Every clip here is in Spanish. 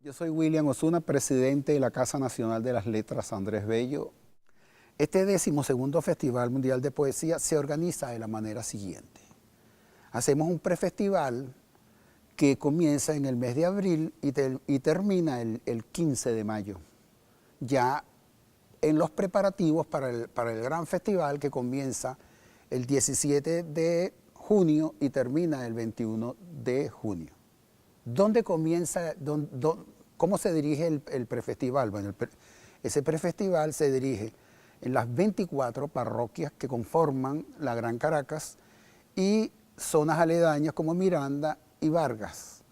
Yo soy William Osuna, presidente de la Casa Nacional de las Letras Andrés Bello. Este 12º Festival Mundial de Poesía se organiza de la manera siguiente. Hacemos un prefestival que comienza en el mes de abril y termina el 15 de mayo. Ya en los preparativos para el gran festival que comienza el 17 de junio y termina el 21 de junio. ¿Dónde comienza, cómo se dirige el prefestival? Bueno, ese prefestival se dirige en las 24 parroquias que conforman la Gran Caracas y zonas aledañas como Miranda y Vargas.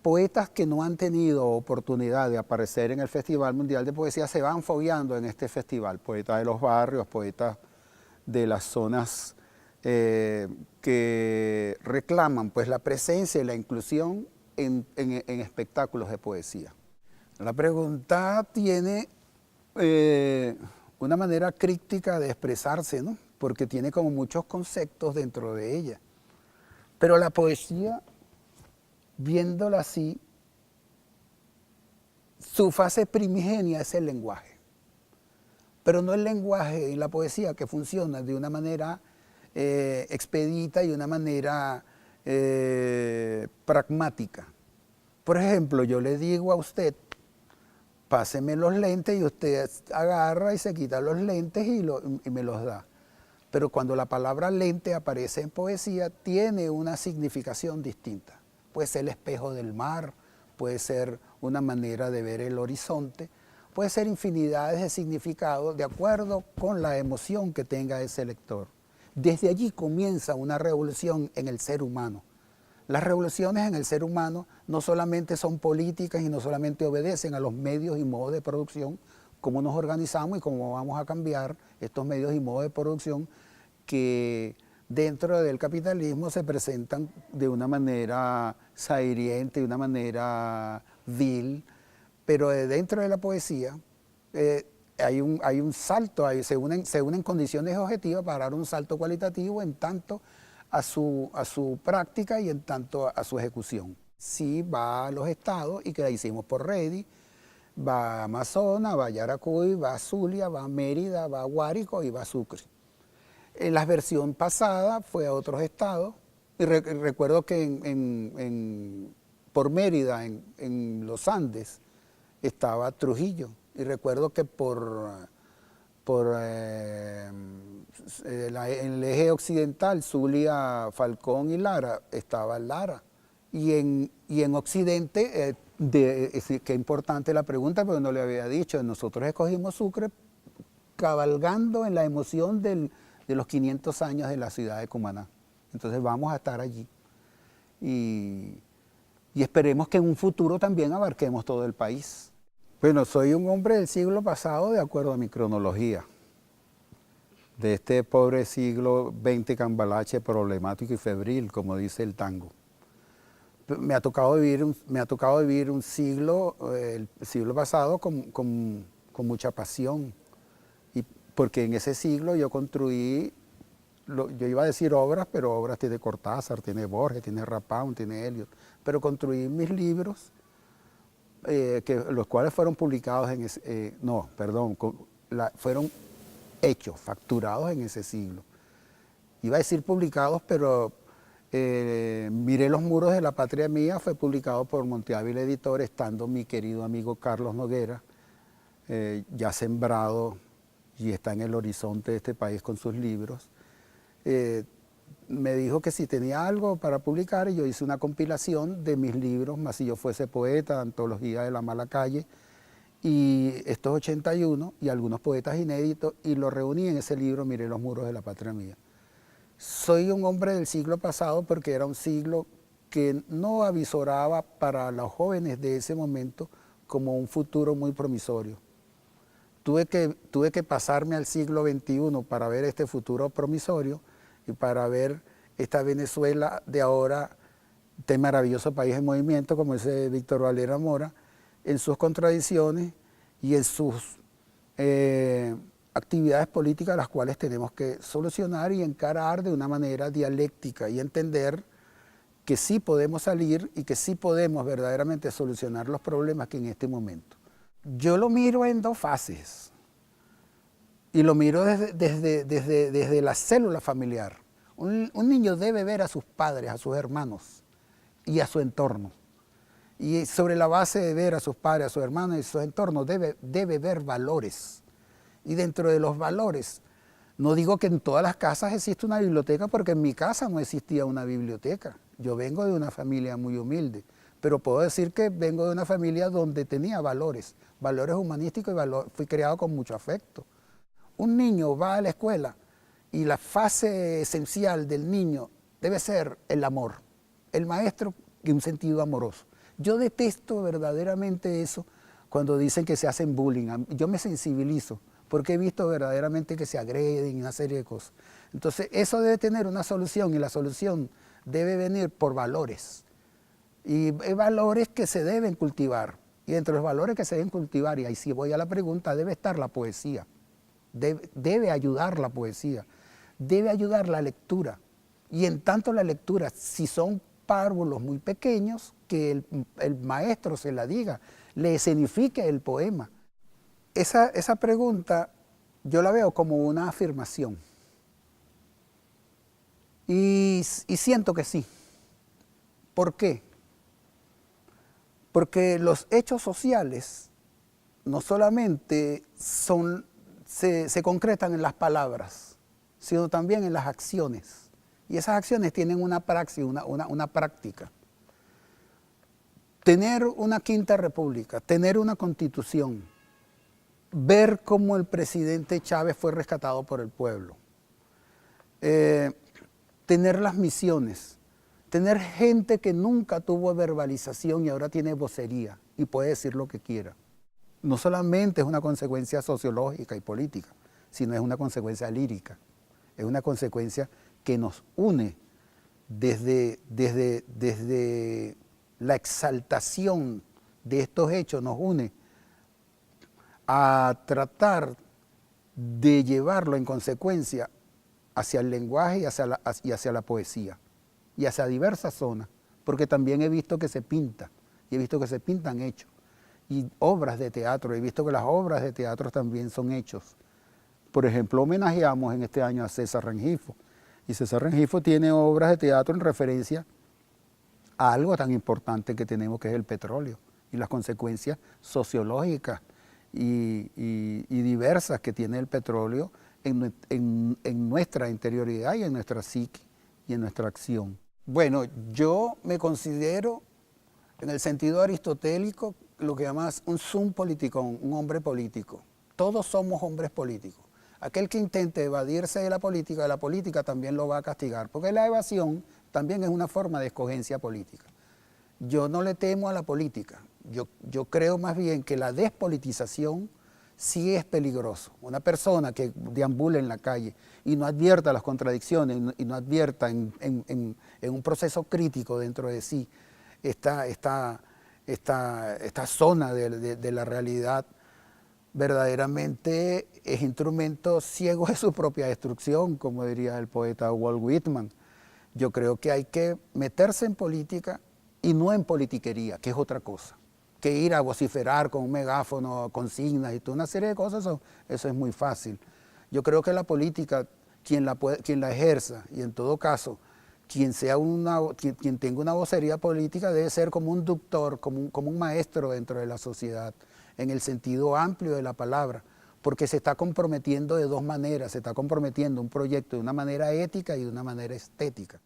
Poetas que no han tenido oportunidad de aparecer en el Festival Mundial de Poesía se van fogueando en este festival. Poetas de los barrios, poetas de las zonas que reclaman pues, la presencia y la inclusión en espectáculos de poesía. La pregunta tiene una manera críptica de expresarse, ¿no? Porque tiene como muchos conceptos dentro de ella. Pero la poesía, viéndola así, su fase primigenia es el lenguaje. Pero no el lenguaje en la poesía que funciona de una manera expedita y de una manera pragmática. Por ejemplo, yo le digo a usted, páseme los lentes y usted agarra y se quita los lentes y me los da. Pero cuando la palabra lente aparece en poesía, tiene una significación distinta. Puede ser el espejo del mar, puede ser una manera de ver el horizonte, puede ser infinidades de significados de acuerdo con la emoción que tenga ese lector. Desde allí comienza una revolución en el ser humano. Las revoluciones en el ser humano no solamente son políticas y no solamente obedecen a los medios y modos de producción, cómo nos organizamos y cómo vamos a cambiar estos medios y modos de producción que dentro del capitalismo se presentan de una manera sahiriente, de una manera vil, pero dentro de la poesía hay un salto, se unen condiciones objetivas para dar un salto cualitativo en tanto a su práctica y en tanto a su ejecución. Sí va a los estados y que la hicimos por Ready, va a Amazonas, va a Yaracuy, va a Zulia, va a Mérida, va a Guárico y va a Sucre. La versión pasada fue a otros estados y recuerdo que por Mérida, en los Andes, estaba Trujillo y recuerdo que en el eje occidental, Zulia, Falcón y Lara, estaba Lara. Y en Occidente, qué importante la pregunta, pero no le había dicho, nosotros escogimos Sucre cabalgando en la emoción de los 500 años de la ciudad de Cumaná. Entonces vamos a estar allí. Y esperemos que en un futuro también abarquemos todo el país. Bueno, soy un hombre del siglo pasado de acuerdo a mi cronología. De este pobre siglo XX cambalache, problemático y febril, como dice el tango. Me ha tocado vivir un siglo, el siglo pasado, con mucha pasión. Y porque en ese siglo yo construí, yo iba a decir obras, pero obras tiene Cortázar, tiene Borges, tiene Rapound, tiene Eliot. Pero construí mis libros, los cuales fueron publicados en ese, fueron hechos, facturados en ese siglo. Iba a decir publicados, pero Miré los muros de la patria mía fue publicado por Monteávila Editor, estando mi querido amigo Carlos Noguera, ya sembrado y está en el horizonte de este país con sus libros. Me dijo que si tenía algo para publicar, y yo hice una compilación de mis libros, Más si yo fuese poeta, Antología de la mala calle, y estos 81 y algunos poetas inéditos, y lo reuní en ese libro, Miré los muros de la patria mía. Soy un hombre del siglo pasado porque era un siglo que no avisoraba para los jóvenes de ese momento como un futuro muy promisorio. Tuve que pasarme al siglo XXI para ver este futuro promisorio y para ver esta Venezuela de ahora, este maravilloso país en movimiento, como dice Víctor Valera Mora, en sus contradicciones y en sus actividades políticas, las cuales tenemos que solucionar y encarar de una manera dialéctica y entender que sí podemos salir y que sí podemos verdaderamente solucionar los problemas que en este momento. Yo lo miro en dos fases y lo miro desde la célula familiar. Un niño debe ver a sus padres, a sus hermanos y a su entorno. Y sobre la base de ver a sus padres, a sus hermanos y su entorno, debe ver valores. Y dentro de los valores, no digo que en todas las casas existe una biblioteca, porque en mi casa no existía una biblioteca. Yo vengo de una familia muy humilde, pero puedo decir que vengo de una familia donde tenía valores, valores humanísticos y fui criado con mucho afecto. Un niño va a la escuela y la fase esencial del niño debe ser el amor, el maestro en un sentido amoroso. Yo detesto verdaderamente eso cuando dicen que se hacen bullying. Yo me sensibilizo porque he visto verdaderamente que se agreden y una serie de cosas. Entonces eso debe tener una solución y la solución debe venir por valores. Y hay valores que se deben cultivar. Y entre los valores que se deben cultivar, y ahí sí voy a la pregunta, debe estar la poesía. Debe ayudar la poesía. Debe ayudar la lectura. Y en tanto la lectura, si son párvulos muy pequeños, que el maestro se la diga, le escenifique el poema. Esa pregunta yo la veo como una afirmación. Y siento que sí. ¿Por qué? Porque los hechos sociales no solamente se concretan en las palabras, sino también en las acciones. Y esas acciones tienen una praxis, una práctica. Tener una quinta república, tener una constitución, ver cómo el presidente Chávez fue rescatado por el pueblo, tener las misiones, tener gente que nunca tuvo verbalización y ahora tiene vocería y puede decir lo que quiera. No solamente es una consecuencia sociológica y política, sino es una consecuencia lírica, es una consecuencia que nos une desde la exaltación de estos hechos, nos une a tratar de llevarlo en consecuencia hacia el lenguaje y hacia la poesía y hacia diversas zonas, porque también he visto que se pinta, y he visto que se pintan hechos, y obras de teatro, he visto que las obras de teatro también son hechos. Por ejemplo, homenajeamos en este año a César Rengifo, y César Rengifo tiene obras de teatro en referencia a algo tan importante que tenemos, que es el petróleo, y las consecuencias sociológicas y diversas que tiene el petróleo en nuestra interioridad y en nuestra psique y en nuestra acción. Bueno, yo me considero, en el sentido aristotélico, lo que llamas un sum politikon, un hombre político. Todos somos hombres políticos. Aquel que intente evadirse de la política también lo va a castigar, porque la evasión también es una forma de escogencia política. Yo no le temo a la política, yo creo más bien que la despolitización sí es peligroso. Una persona que deambula en la calle y no advierta las contradicciones y no advierta en un proceso crítico dentro de sí esta zona de la realidad, verdaderamente es instrumento ciego de su propia destrucción, como diría el poeta Walt Whitman. Yo creo que hay que meterse en política y no en politiquería, que es otra cosa, que ir a vociferar con un megáfono, consignas y toda una serie de cosas, eso es muy fácil. Yo creo que la política, quien la ejerza, y en todo caso, quien tenga una vocería política, debe ser como un doctor, como un maestro dentro de la sociedad, en el sentido amplio de la palabra, porque se está comprometiendo de dos maneras, se está comprometiendo un proyecto de una manera ética y de una manera estética.